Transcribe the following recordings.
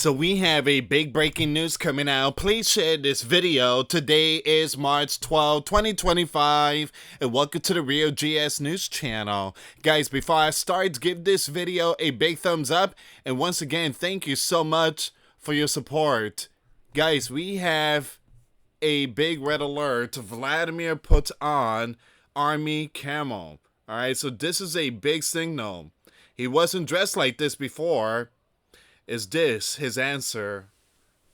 So we have a big breaking news coming out. Please share this video. Today is March 12, 2025, and welcome to the Real GS News channel. Guys, before I start, give this video a big thumbs up, and once again, thank you so much for your support. Guys, we have a big red alert. Vladimir puts on army camo. Alright, so this is a big signal. He wasn't dressed like this before. Is this his answer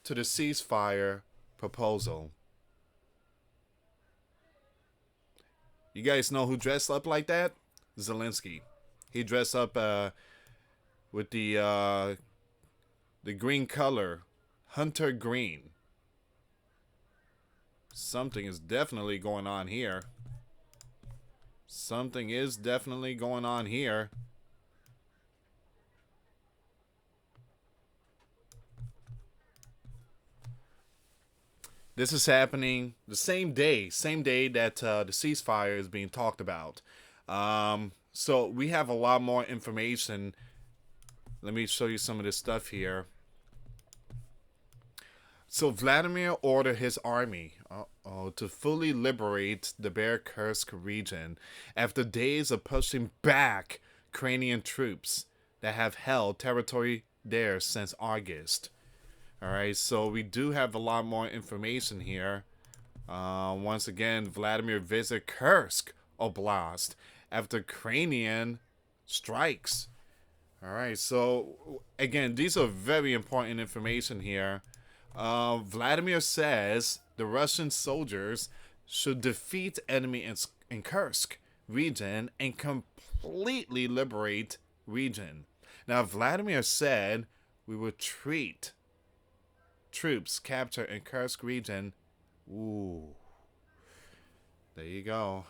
to the ceasefire proposal? You guys know who dressed up like that? Zelensky. He dressed up with the green color, hunter green. Something is definitely going on here. Something is definitely going on here. This is happening the same day that the ceasefire is being talked about. So we have a lot more information. Let me show you some of this stuff here. So Vladimir ordered his army to fully liberate the Kursk region after days of pushing back Ukrainian troops that have held territory there since August. Alright, so we do have a lot more information here. Once again, Vladimir visited Kursk Oblast after Ukrainian strikes. Alright, so again, these are very important information here. Vladimir says the Russian soldiers should defeat enemy in Kursk region and completely liberate region. Now, Vladimir said we will treat troops captured in Kursk region. Ooh. There you go.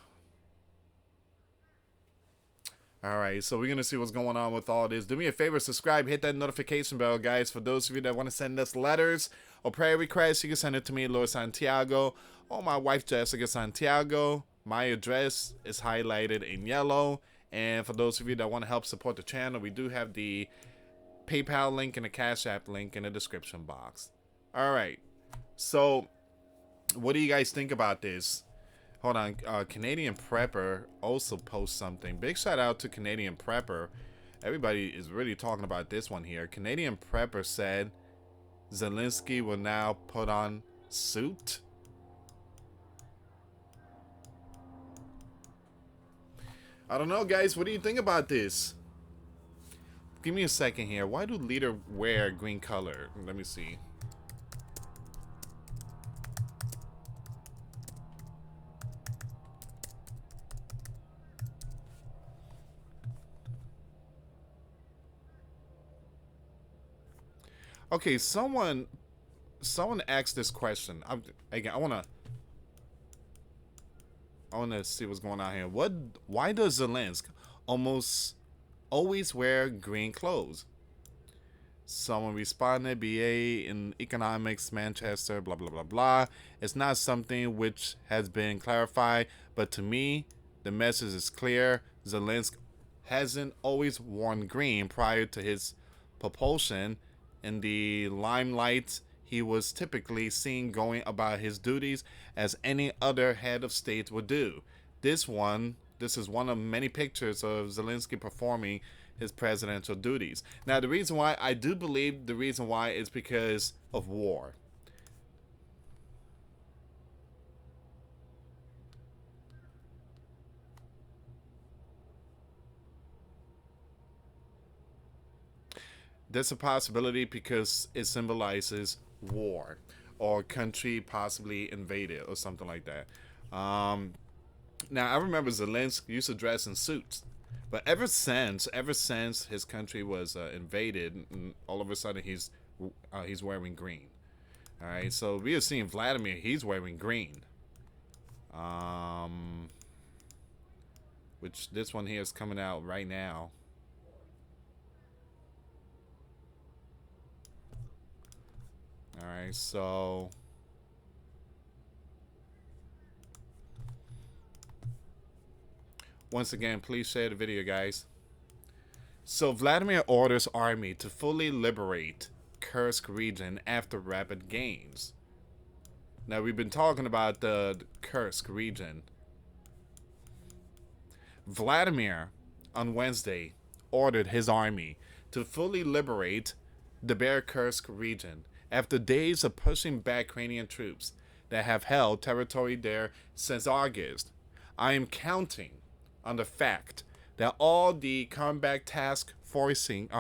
Alright, so we're going to see what's going on with all this. Do me a favor, subscribe, hit that notification bell, guys. For those of you that want to send us letters or prayer requests, you can send it to me, Lord Santiago, or my wife, Jessica Santiago. My address is highlighted in yellow. And for those of you that want to help support the channel, we do have the PayPal link and the Cash App link in the description box. Alright, so what do you guys think about this? Hold on, Canadian Prepper also posts something. Big shout out to Canadian Prepper. Everybody is really talking about this one here. Canadian Prepper said Zelensky will now put on suit. I don't know, guys. What do you think about this? Give me a second here. Why do leader wear green color? Let me see. Okay, someone asked this question. Again, I wanna see what's going on here. Why does Zelensky always wear green clothes? Someone responded, BA in economics, Manchester, blah blah blah blah. It's not something which has been clarified, but to me, the message is clear. Zelensky hasn't always worn green prior to his propulsion. In the limelight, he was typically seen going about his duties as any other head of state would do. This is one of many pictures of Zelensky performing his presidential duties. Now, the reason why I do believe is because of war. There's a possibility because it symbolizes war or country possibly invaded or something like that. Now, I remember Zelensky used to dress in suits, but ever since his country was invaded, all of a sudden he's wearing green. All right, so we are seeing Vladimir. He's wearing green. Which this one here is coming out right now. Alright, so once again, please share the video, guys. So Vladimir orders army to fully liberate Kursk region after rapid gains. Now, we've been talking about the Kursk region. Vladimir, on Wednesday, ordered his army to fully liberate the Kursk region after days of pushing back Ukrainian troops that have held territory there since August. I am counting on the fact that all the combat tasks facing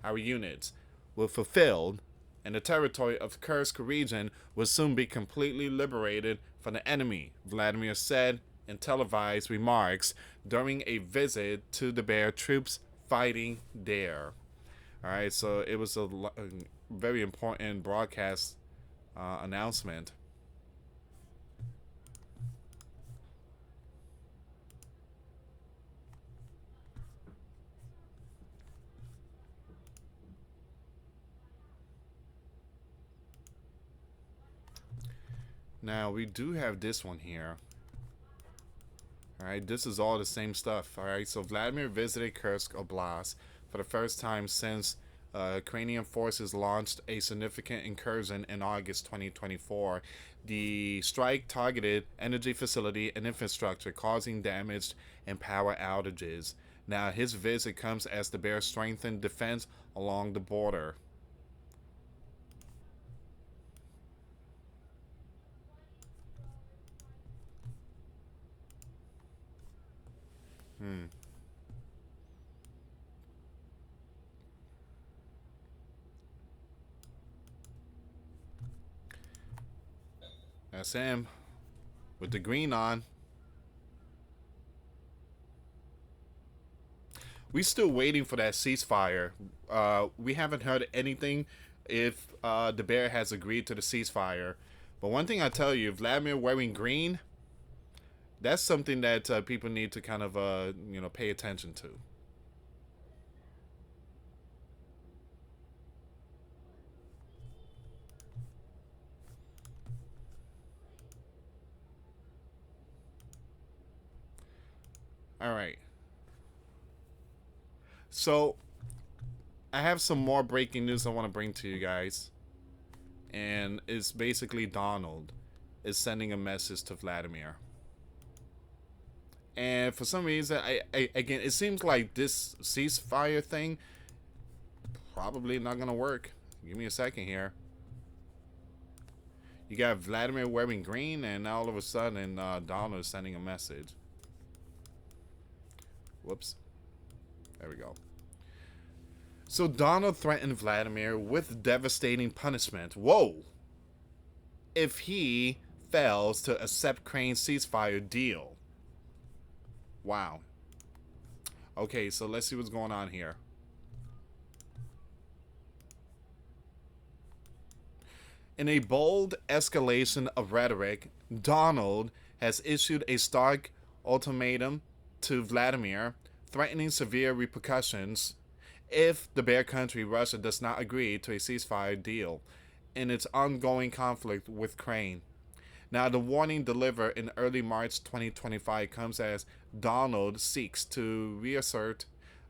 our units were fulfilled, and the territory of Kursk region will soon be completely liberated from the enemy, Vladimir said in televised remarks during a visit to the Bear troops fighting there. All right, so it was a very important broadcast announcement. Now, we do have this one here. All right, this is all the same stuff. All right, so Vladimir visited Kursk Oblast for the first time since Ukrainian forces launched a significant incursion in August 2024. The strike targeted energy facility and infrastructure, causing damage and power outages. Now, his visit comes as the Bears strengthened defense along the border. Hmm. That's him with the green on. We still waiting for that ceasefire. We haven't heard anything if the bear has agreed to the ceasefire. But one thing I tell you, Vladimir wearing green, that's something that people need to kind of pay attention to. All right. So I have some more breaking news I want to bring to you guys, and it's basically Donald is sending a message to Vladimir. And for some reason, again, it seems like this ceasefire thing probably not gonna work. Give me a second here. You got Vladimir wearing green, and now all of a sudden, Donald is sending a message. Whoops. There we go. So Donald threatened Vladimir with devastating punishment. Whoa! If he fails to accept Ukraine's ceasefire deal. Wow. Okay, so let's see what's going on here. In a bold escalation of rhetoric, Donald has issued a stark ultimatum to Vladimir, threatening severe repercussions if the bear country Russia does not agree to a ceasefire deal in its ongoing conflict with Ukraine. Now, the warning delivered in early March 2025 comes as Donald seeks to reassert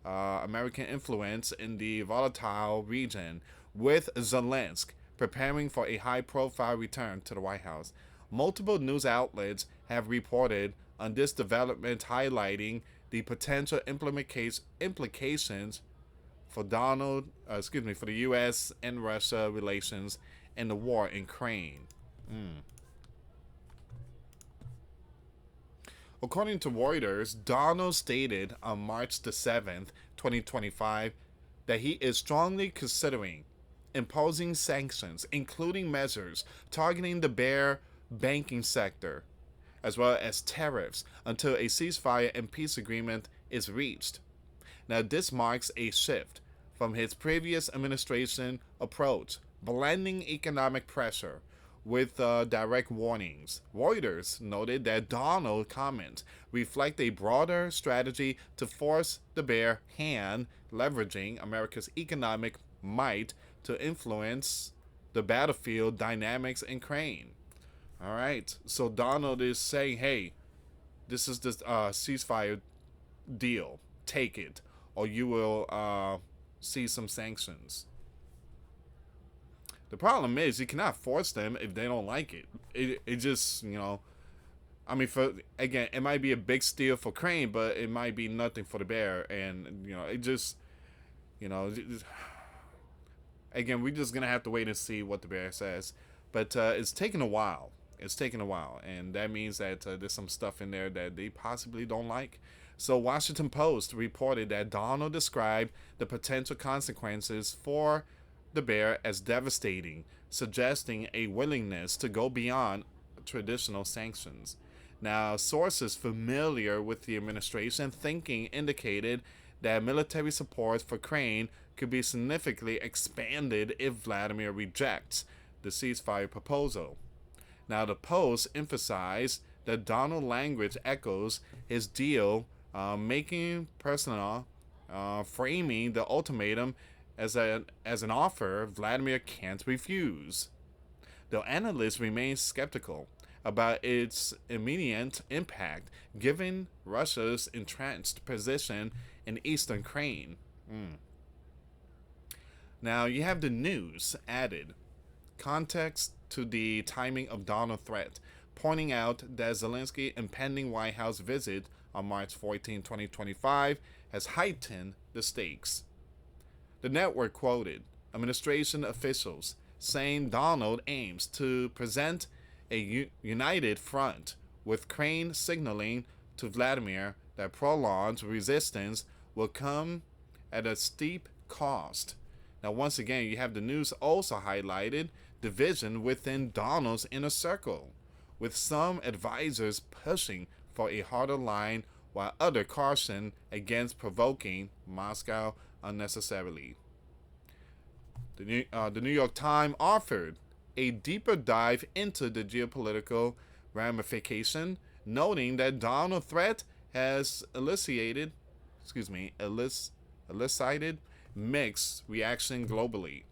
American influence in the volatile region, with Zelensky preparing for a high-profile return to the White House. Multiple news outlets have reported on this development, highlighting the potential implications for for the U.S. and Russia relations and the war in Ukraine. According to Reuters, Donald stated on March the 7th, 2025, that he is strongly considering imposing sanctions, including measures targeting the bear banking sector, as well as tariffs, until a ceasefire and peace agreement is reached. Now, this marks a shift from his previous administration approach, blending economic pressure with direct warnings. Reuters noted that Donald's comments reflect a broader strategy to force the bare hand, leveraging America's economic might to influence the battlefield dynamics in Ukraine. All right, so Donald is saying, hey, this is this ceasefire deal. Take it, or you will see some sanctions. The problem is you cannot force them if they don't like it. It just, I mean, for again, it might be a big steal for Crane, but it might be nothing for the bear, and it just, you know, again, we're just gonna have to wait and see what the bear says. But it's taken a while. It's taken a while, and that means that there's some stuff in there that they possibly don't like. So, Washington Post reported that Donald described the potential consequences for the bear as devastating, suggesting a willingness to go beyond traditional sanctions. Now, sources familiar with the administration thinking indicated that military support for Ukraine could be significantly expanded if Vladimir rejects the ceasefire proposal. Now, the Post emphasized that Donald language echoes his deal, making personal, framing the ultimatum as an offer Vladimir can't refuse. Though analysts remain skeptical about its immediate impact given Russia's entrenched position in eastern Ukraine. Now, you have the news added context to the timing of Donald's threat, pointing out that Zelensky's impending White House visit on March 14, 2025 has heightened the stakes. The network quoted administration officials saying Donald aims to present a united front, with Crane signaling to Vladimir that prolonged resistance will come at a steep cost. Now, once again, you have the news also highlighted division within Donald's inner circle, with some advisors pushing for a harder line while others caution against provoking Moscow unnecessarily. The New York Times offered a deeper dive into the geopolitical ramification, noting that Donald's threat has elicited mixed reaction globally.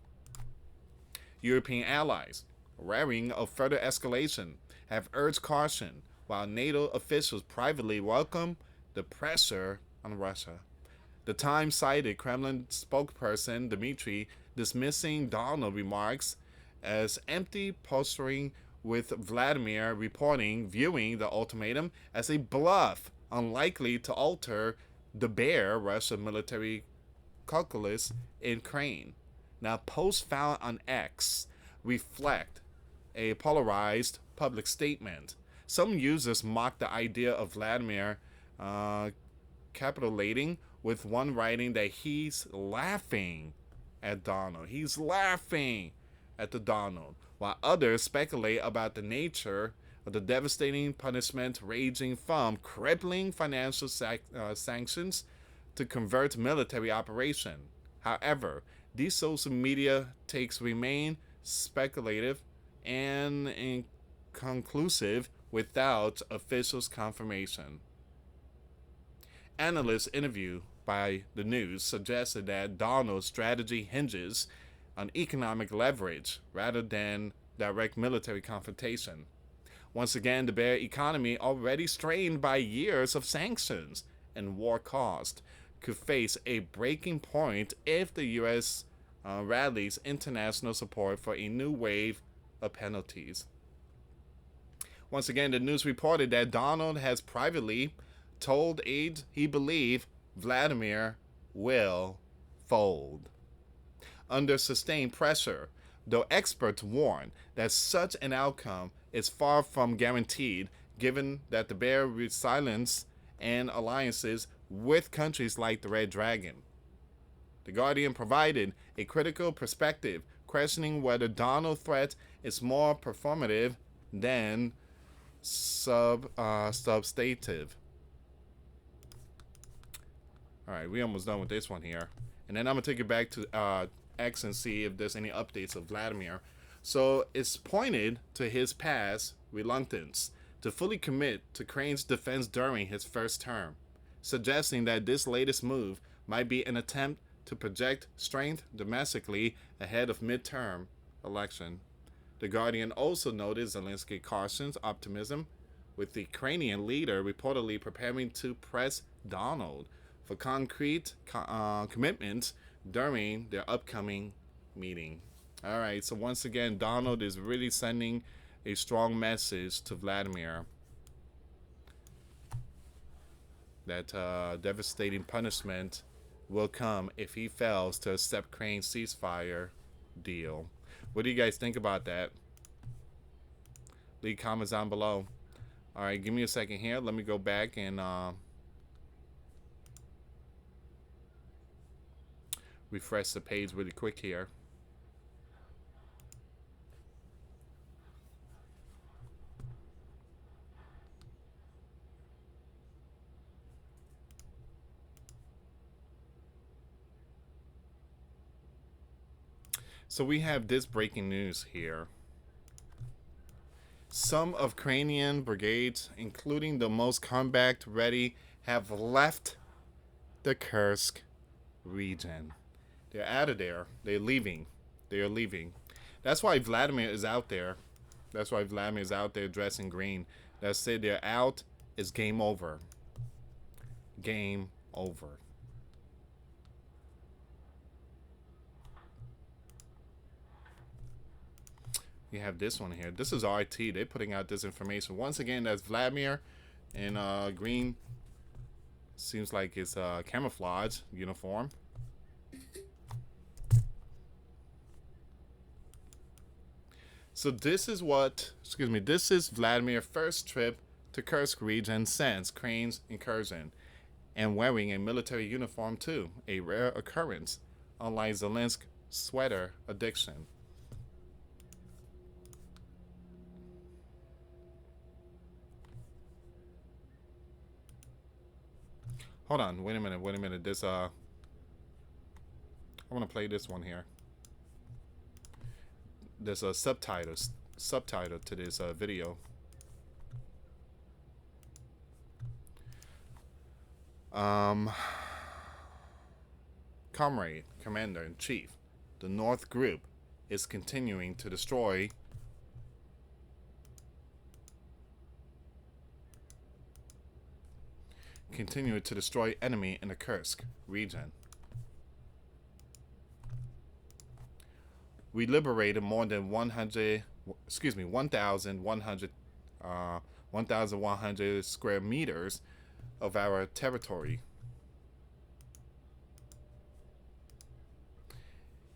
European allies, worrying of further escalation, have urged caution, while NATO officials privately welcome the pressure on Russia. The Times cited Kremlin spokesperson Dmitry dismissing Donald remarks as empty posturing, with Vladimir viewing the ultimatum as a bluff unlikely to alter the bare Russian military calculus in Ukraine. Now, posts found on X reflect a polarized public statement. Some users mock the idea of Vladimir capitulating, with one writing that he's laughing at Donald. He's laughing at the Donald, while others speculate about the nature of the devastating punishment ranging from crippling financial sanctions to convert military operation. However, these social media takes remain speculative and inconclusive without official confirmation. Analysts interviewed by the news suggested that Donald's strategy hinges on economic leverage rather than direct military confrontation. Once again, the bare economy, already strained by years of sanctions and war cost, could face a breaking point if the U.S. Rallies international support for a new wave of penalties. Once again, the news reported that Donald has privately told aides he believes Vladimir will fold. Under sustained pressure, though experts warn that such an outcome is far from guaranteed, given that the bear resilience and alliances with countries like the Red Dragon. The Guardian provided a critical perspective, questioning whether Donald's threat is more performative than substantive. All right, we're almost done with this one here. And then I'm going to take it back to X and see if there's any updates of Vladimir. So it's pointed to his past reluctance to fully commit to Crane's defense during his first term, suggesting that this latest move might be an attempt to project strength domestically ahead of midterm election. The Guardian also noted Zelensky cautions optimism, with the Ukrainian leader reportedly preparing to press Donald for concrete commitments during their upcoming meeting. All right, so once again, Donald is really sending a strong message to Vladimir that devastating punishment will come if he fails to accept Crane's ceasefire deal. What do you guys think about that? Leave comments down below. All right, give me a second here. Let me go back and refresh the page really quick here. So we have this breaking news here. Some of Ukrainian brigades, including the most combat ready, have left the Kursk region. They're out of there. They're leaving. They are leaving. That's why Vladimir is out there. That's why Vladimir is out there dressed in green. That's it. They're out. It's game over. Game over. You have this one here. This is RT. They're putting out this information. Once again, that's Vladimir in green. Seems like it's camouflage uniform. So this is what, this is Vladimir's first trip to Kursk region since Crane's incursion, and wearing a military uniform too, a rare occurrence, unlike Zelensky's sweater addiction. Hold on, wait a minute. This I want to play this one here. There's a subtitle to this video. Comrade, Commander-in-Chief, the North Group is continuing to destroy enemy in the Kursk region. We liberated more than 1,100 square meters of our territory.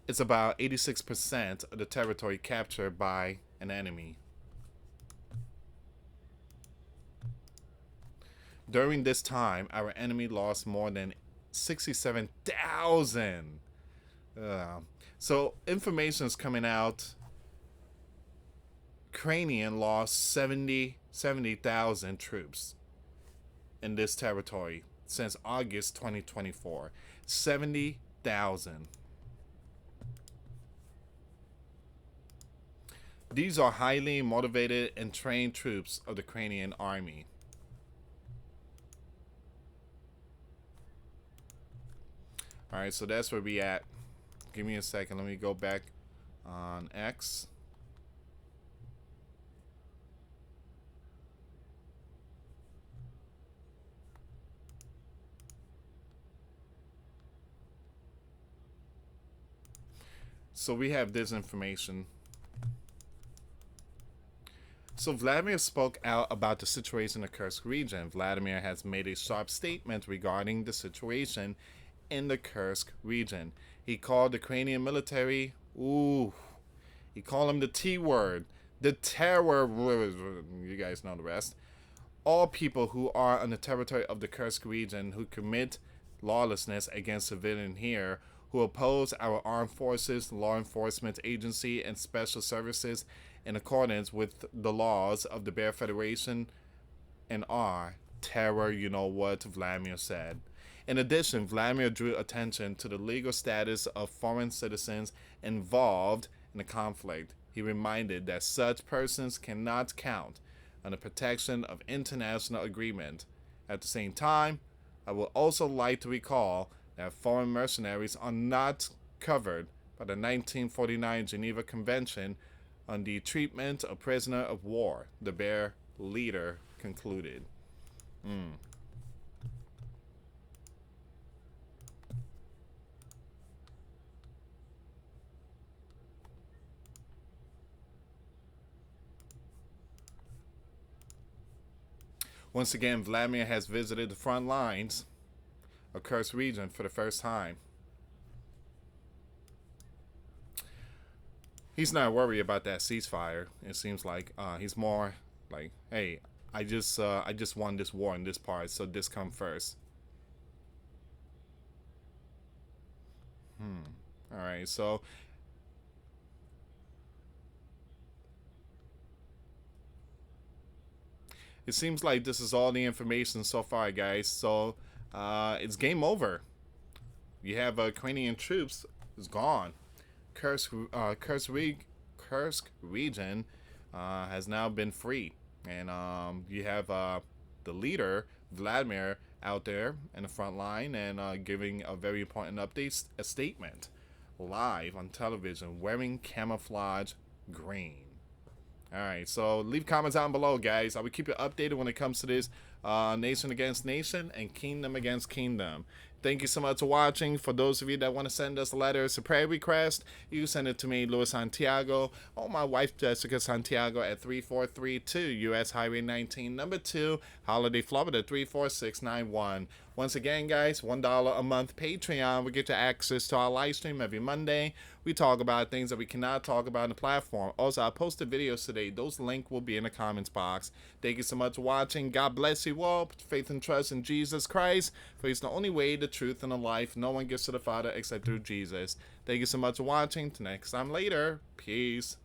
It's about 86% of the territory captured by an enemy. During this time, our enemy lost more than 67,000. So information is coming out. Ukrainian lost 70,000 troops in this territory since August 2024. 70,000. These are highly motivated and trained troops of the Ukrainian army. Alright, so that's where we at. Give me a second. Let me go back on X. So we have this information. So Vladimir spoke out about the situation in the Kursk region. Vladimir has made a sharp statement regarding the situation in the Kursk region. He called the Ukrainian military, he called them the T word, the terror, you guys know the rest. All people who are on the territory of the Kursk region who commit lawlessness against civilians here, who oppose our armed forces, law enforcement agency, and special services in accordance with the laws of the Bear Federation and are terror, you know what Vladimir said. In addition, Vladimir drew attention to the legal status of foreign citizens involved in the conflict. He reminded that such persons cannot count on the protection of international agreement. At the same time, I would also like to recall that foreign mercenaries are not covered by the 1949 Geneva Convention on the treatment of prisoners of war, the Bear leader concluded. Once again, Vladimir has visited the front lines of Kursk region for the first time. He's not worried about that ceasefire. It seems like he's more like, hey, I just won this war in this part, so this come first. All right, so it seems like this is all the information so far, guys. So it's game over. You have Ukrainian troops is gone. Kursk region has now been free, and you have the leader Vladimir out there in the front line and giving a very important update, a statement live on television, wearing camouflage green. All right, so leave comments down below, guys. I will keep you updated when it comes to this nation against nation and kingdom against kingdom. Thank you so much for watching. For those of you that want to send us letters, a prayer request, you send it to me, US Santiago, or my wife, Jessica Santiago, at 3432 US Highway 19, number 2, Holiday, Florida, 34691. Once again, guys, $1 a month Patreon. We get you access to our live stream every Monday. We talk about things that we cannot talk about on the platform. Also, I posted videos today. Those links will be in the comments box. Thank you so much for watching. God bless you all. Put faith and trust in Jesus Christ, for He's the only way, the truth, and the life. No one gets to the Father except through Jesus. Thank you so much for watching. Till next time later. Peace.